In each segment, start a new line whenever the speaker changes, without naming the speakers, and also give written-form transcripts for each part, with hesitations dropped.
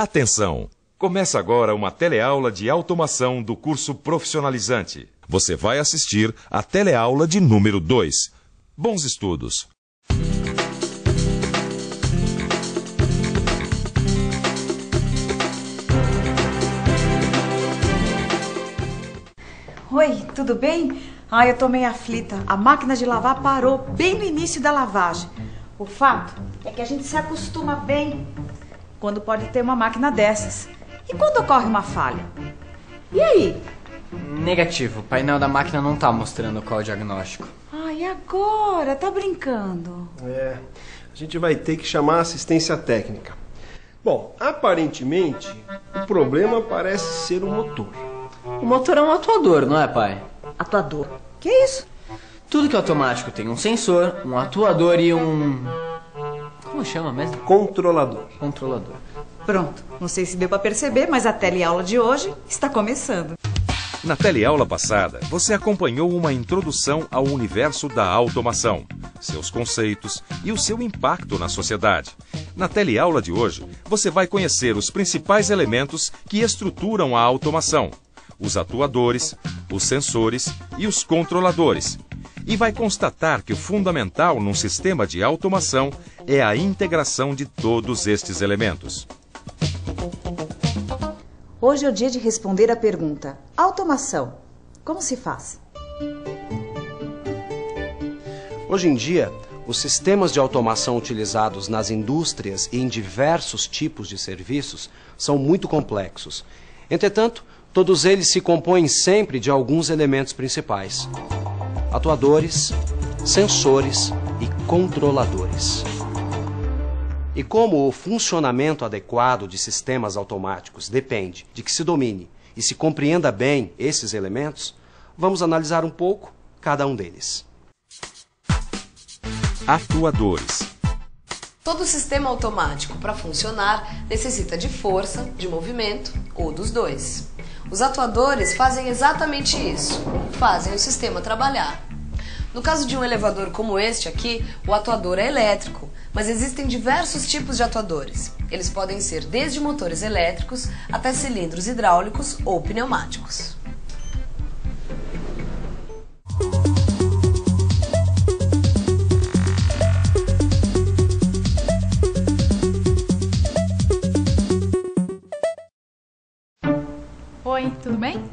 Atenção! Começa agora uma teleaula de automação do curso profissionalizante. Você vai assistir a teleaula de número 2. Bons estudos!
Oi, tudo bem? Eu tô meio aflita. A máquina de lavar parou bem no início da lavagem. O fato é que a gente se acostuma bem quando pode ter uma máquina dessas. E quando ocorre uma falha? E aí?
Negativo, o painel da máquina não tá mostrando qual é o diagnóstico.
E agora? Tá brincando?
A gente vai ter que chamar a assistência técnica. Bom, aparentemente, o problema parece ser o motor.
O motor é um atuador, não é, pai?
Atuador? Que isso?
Tudo que é automático tem um sensor, um atuador e um... Como chama mesmo?
Controlador.
Controlador.
Pronto, não sei se deu para perceber, mas a teleaula de hoje está começando.
Na teleaula passada, você acompanhou uma introdução ao universo da automação, seus conceitos e o seu impacto na sociedade. Na teleaula de hoje, você vai conhecer os principais elementos que estruturam a automação, os atuadores, os sensores e os controladores. E vai constatar que o fundamental num sistema de automação é a integração de todos estes elementos.
Hoje é o dia de responder a pergunta: automação, como se faz?
Hoje em dia, os sistemas de automação utilizados nas indústrias e em diversos tipos de serviços são muito complexos. Entretanto, todos eles se compõem sempre de alguns elementos principais: atuadores, sensores e controladores. E como o funcionamento adequado de sistemas automáticos depende de que se domine e se compreenda bem esses elementos, vamos analisar um pouco cada um deles.
Atuadores.
Todo sistema automático, para funcionar, necessita de força, de movimento ou dos dois. Os atuadores fazem exatamente isso, fazem o sistema trabalhar. No caso de um elevador como este aqui, o atuador é elétrico, mas existem diversos tipos de atuadores. Eles podem ser desde motores elétricos até cilindros hidráulicos ou pneumáticos.
Oi, tudo bem?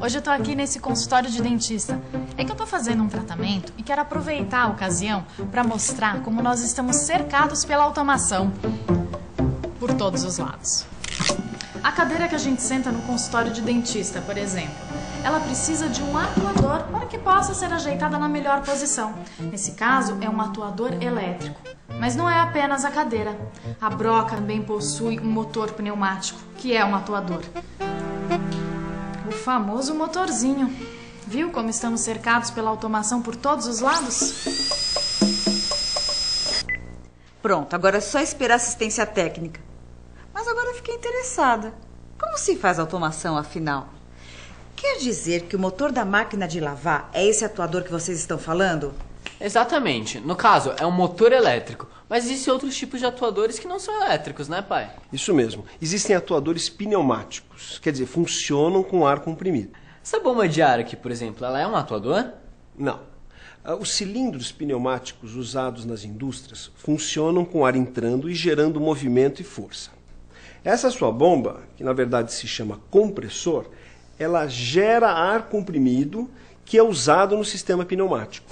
Hoje eu tô aqui nesse consultório de dentista. É que eu tô fazendo um tratamento e quero aproveitar a ocasião para mostrar como nós estamos cercados pela automação por todos os lados. A cadeira que a gente senta no consultório de dentista, por exemplo, ela precisa de um atuador para que possa ser ajeitada na melhor posição. Nesse caso, é um atuador elétrico. Mas não é apenas a cadeira. A broca também possui um motor pneumático, que é um atuador. O famoso motorzinho. Viu como estamos cercados pela automação por todos os lados?
Pronto, agora é só esperar assistência técnica. Mas agora eu fiquei interessada. Como se faz a automação, afinal? Quer dizer que o motor da máquina de lavar é esse atuador que vocês estão falando?
Exatamente. No caso, é um motor elétrico. Mas existem outros tipos de atuadores que não são elétricos, né, pai?
Isso mesmo. Existem atuadores pneumáticos, quer dizer, funcionam com ar comprimido.
Essa bomba de ar aqui, por exemplo, ela é um atuador?
Não. Os cilindros pneumáticos usados nas indústrias funcionam com ar entrando e gerando movimento e força. Essa sua bomba, que na verdade se chama compressor, ela gera ar comprimido que é usado no sistema pneumático.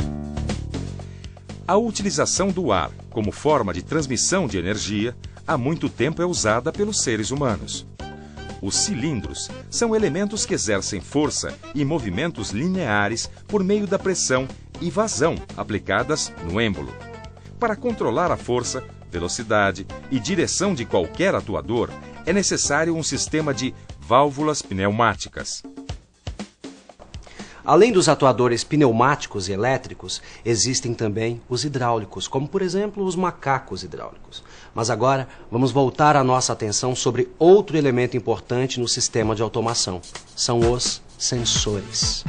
A utilização do ar como forma de transmissão de energia há muito tempo é usada pelos seres humanos. Os cilindros são elementos que exercem força e movimentos lineares por meio da pressão e vazão aplicadas no êmbolo. Para controlar a força, velocidade e direção de qualquer atuador, é necessário um sistema de válvulas pneumáticas.
Além dos atuadores pneumáticos e elétricos, existem também os hidráulicos, como por exemplo os macacos hidráulicos. Mas agora vamos voltar a nossa atenção sobre outro elemento importante no sistema de automação. São os sensores.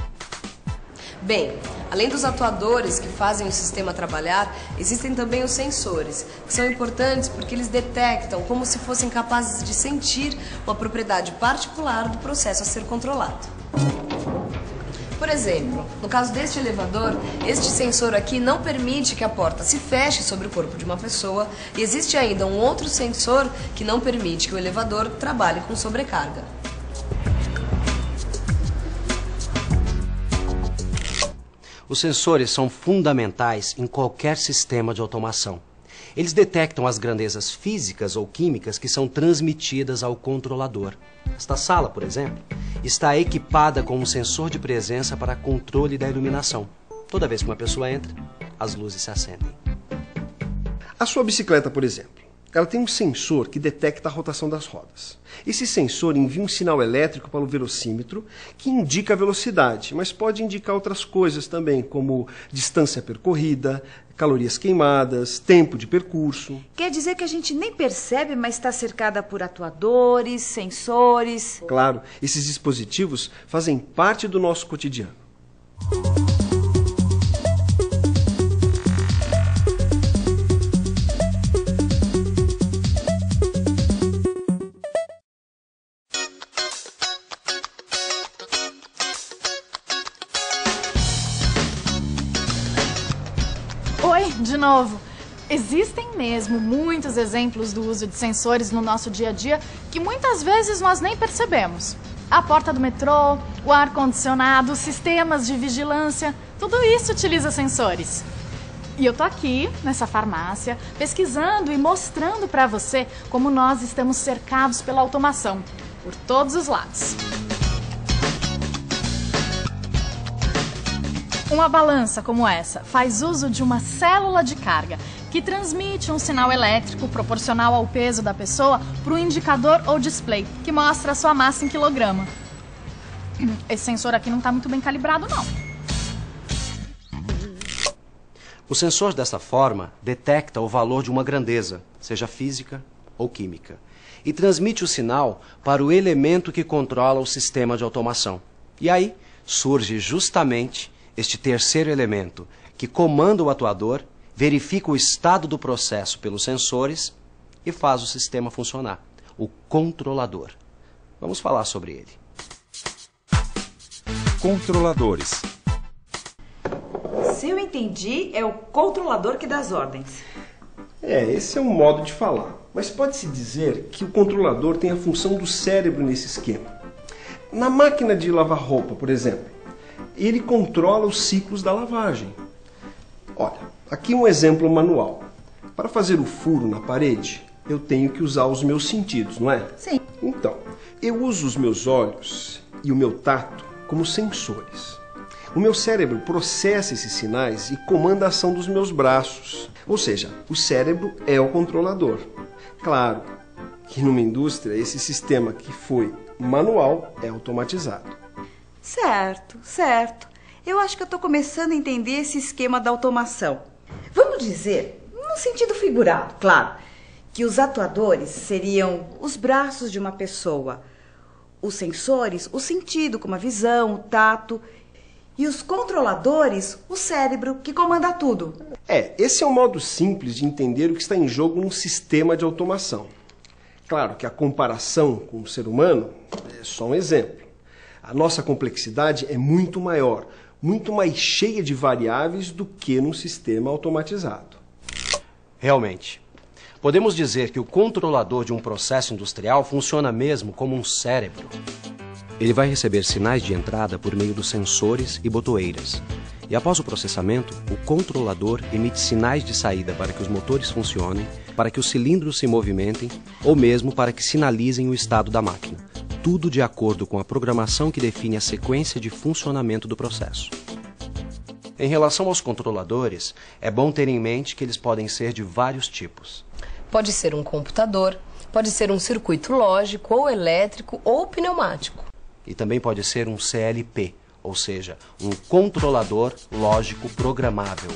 Bem, além dos atuadores que fazem o sistema trabalhar, existem também os sensores, que são importantes porque eles detectam como se fossem capazes de sentir uma propriedade particular do processo a ser controlado. Por exemplo, no caso deste elevador, este sensor aqui não permite que a porta se feche sobre o corpo de uma pessoa e existe ainda um outro sensor que não permite que o elevador trabalhe com sobrecarga.
Os sensores são fundamentais em qualquer sistema de automação. Eles detectam as grandezas físicas ou químicas que são transmitidas ao controlador. Esta sala, por exemplo, está equipada com um sensor de presença para controle da iluminação. Toda vez que uma pessoa entra, as luzes se acendem.
A sua bicicleta, por exemplo, ela tem um sensor que detecta a rotação das rodas. Esse sensor envia um sinal elétrico para o velocímetro que indica a velocidade, mas pode indicar outras coisas também, como distância percorrida, calorias queimadas, tempo de percurso.
Quer dizer que a gente nem percebe, mas está cercada por atuadores, sensores.
Claro, esses dispositivos fazem parte do nosso cotidiano.
Oi, de novo. Existem mesmo muitos exemplos do uso de sensores no nosso dia a dia que muitas vezes nós nem percebemos. A porta do metrô, o ar-condicionado, sistemas de vigilância, tudo isso utiliza sensores. E eu tô aqui, nessa farmácia, pesquisando e mostrando para você como nós estamos cercados pela automação, por todos os lados. Uma balança como essa faz uso de uma célula de carga que transmite um sinal elétrico proporcional ao peso da pessoa para um indicador ou display que mostra a sua massa em quilograma. Esse sensor aqui não está muito bem calibrado, não.
O sensor, dessa forma, detecta o valor de uma grandeza, seja física ou química, e transmite o sinal para o elemento que controla o sistema de automação. E aí surge justamente este terceiro elemento, que comanda o atuador, verifica o estado do processo pelos sensores e faz o sistema funcionar, o controlador. Vamos falar sobre ele.
Controladores.
Se eu entendi, é o controlador que dá as ordens.
Esse é um modo de falar, mas pode-se dizer que o controlador tem a função do cérebro nesse esquema. Na máquina de lavar roupa, por exemplo, ele controla os ciclos da lavagem. Olha, aqui um exemplo manual. Para fazer o furo na parede, eu tenho que usar os meus sentidos, não é?
Sim.
Então, eu uso os meus olhos e o meu tato como sensores. O meu cérebro processa esses sinais e comanda a ação dos meus braços. Ou seja, o cérebro é o controlador. Claro que numa indústria esse sistema que foi manual é automatizado.
Certo, certo. Eu acho que eu estou começando a entender esse esquema da automação. Vamos dizer, no sentido figurado, claro, que os atuadores seriam os braços de uma pessoa, os sensores, o sentido, como a visão, o tato, e os controladores, o cérebro, que comanda tudo.
Esse é um modo simples de entender o que está em jogo num sistema de automação. Claro que a comparação com o ser humano é só um exemplo. A nossa complexidade é muito maior, muito mais cheia de variáveis do que num sistema automatizado.
Realmente. Podemos dizer que o controlador de um processo industrial funciona mesmo como um cérebro. Ele vai receber sinais de entrada por meio dos sensores e botoeiras. E após o processamento, o controlador emite sinais de saída para que os motores funcionem, para que os cilindros se movimentem ou mesmo para que sinalizem o estado da máquina. Tudo de acordo com a programação que define a sequência de funcionamento do processo. Em relação aos controladores, é bom ter em mente que eles podem ser de vários tipos.
Pode ser um computador, pode ser um circuito lógico, ou elétrico, ou pneumático.
E também pode ser um CLP, ou seja, um controlador lógico programável.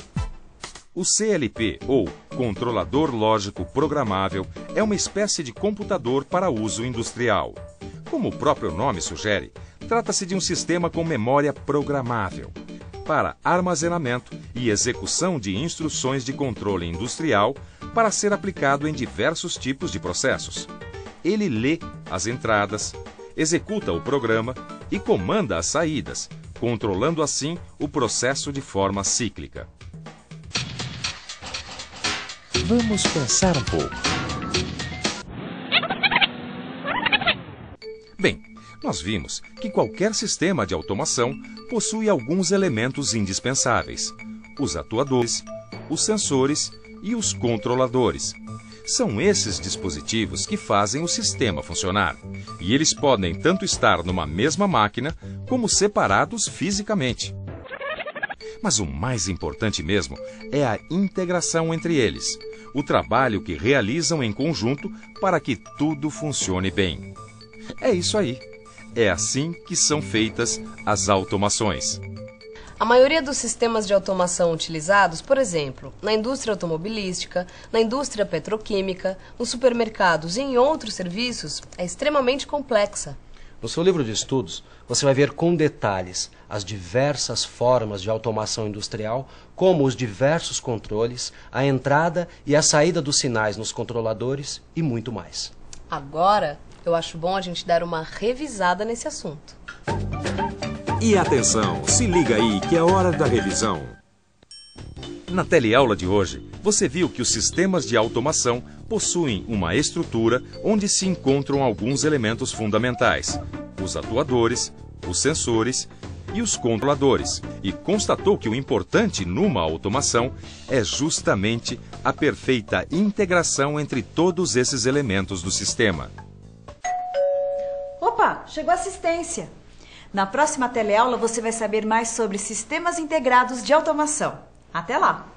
O CLP, ou Controlador Lógico Programável, é uma espécie de computador para uso industrial. Como o próprio nome sugere, trata-se de um sistema com memória programável. para armazenamento e execução de instruções de controle industrial para ser aplicado em diversos tipos de processos. Ele lê as entradas, executa o programa e comanda as saídas, controlando assim o processo de forma cíclica. Vamos pensar um pouco. Bem, nós vimos que qualquer sistema de automação possui alguns elementos indispensáveis: os atuadores, os sensores e os controladores. São esses dispositivos que fazem o sistema funcionar, e eles podem tanto estar numa mesma máquina como separados fisicamente. Mas o mais importante mesmo é a integração entre eles, o trabalho que realizam em conjunto para que tudo funcione bem. É isso aí. É assim que são feitas as automações.
A maioria dos sistemas de automação utilizados, por exemplo, na indústria automobilística, na indústria petroquímica, nos supermercados e em outros serviços, é extremamente complexa.
No seu livro de estudos, você vai ver com detalhes as diversas formas de automação industrial, como os diversos controles, a entrada e a saída dos sinais nos controladores e muito mais.
Agora, eu acho bom a gente dar uma revisada nesse assunto.
E atenção, se liga aí que é hora da revisão. Na teleaula de hoje, você viu que os sistemas de automação possuem uma estrutura onde se encontram alguns elementos fundamentais: os atuadores, os sensores e os controladores, e constatou que o importante numa automação é justamente a perfeita integração entre todos esses elementos do sistema.
Opa, chegou a assistência. Na próxima teleaula você vai saber mais sobre sistemas integrados de automação. Até lá!